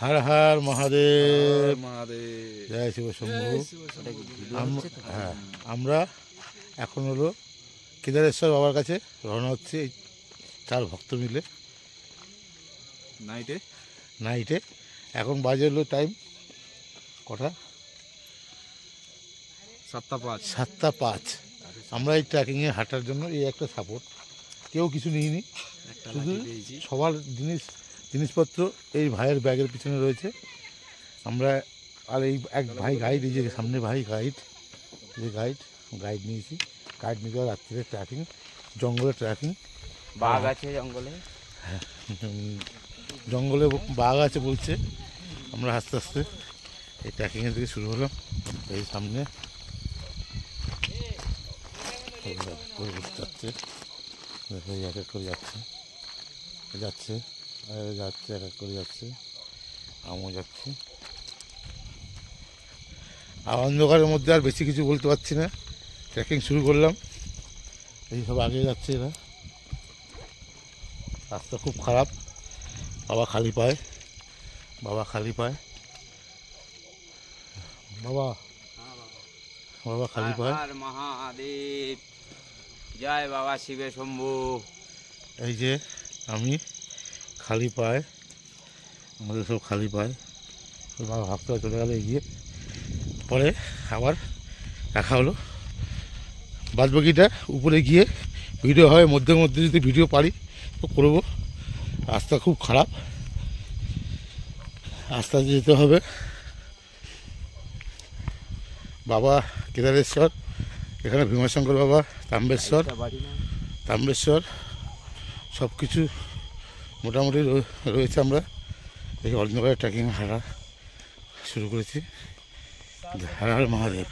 হর হর মহাদেব, মহাদেব, জয় শিব শম্ভু। হ্যাঁ, আমরা এখন হলো কেদারেশ্বর বাবার কাছে রওনা হচ্ছে, এই 4 ভক্ত মিলে নাইটে। এখন বাজে হলো টাইম কটা? 7:05। আমরা এই ট্রেকিংয়ে হাঁটার জন্য এই একটা সাপোর্ট, কেউ কিছু নিইনি, শুধু সবার জিনিসপত্র এই ভাইয়ের ব্যাগের পিছনে রয়েছে। আমরা আর এই এক ভাই গাইড, এই যে সামনে ভাই গাইড নিয়েছি। গাইড নিতে রাত্রিরে ট্রেকিং, জঙ্গলে ট্রেকিং। বাঘ আছে জঙ্গলে, হ্যাঁ, জঙ্গলে বাঘ আছে বলছে। আমরা আস্তে আস্তে এই ট্রেকিংয়ের দিকে শুরু হলাম। এই সামনে যাচ্ছে, দেখো এক এক করে যাচ্ছে এক এক করে যাচ্ছে। আমিও যাচ্ছি। আর অন্ধকারের মধ্যে আর বেশি কিছু বলতে পারছি না। ট্রেকিং শুরু করলাম, এই সব আগে যাচ্ছে এরা। রাস্তা খুব খারাপ, বাবা খালি পায়। বাবা খালি পায়। মহাদেব, জয় বাবা শিবে শম্ভু। এই যে আমি খালি পায়, আমাদের সব খালি পায়। বাবা ভাবতে চলে গেল এগিয়ে, পরে আবার রাখা হলো। বাদবাকিটা উপরে গিয়ে ভিডিও হয়, মধ্যে মধ্যে যদি ভিডিও পারি তো করবো। রাস্তা খুব খারাপ, আস্তে আস্তে যেতে হবে। বাবা কেদারেশ্বর, এখানে ভীমাশঙ্কর বাবা, তাম্বেশ্বর সব কিছু মোটামুটি রয়েছে। আমরা এই অন্ধকারে ট্রেকিং হাঁটা শুরু করেছি। হর হর মহাদেব।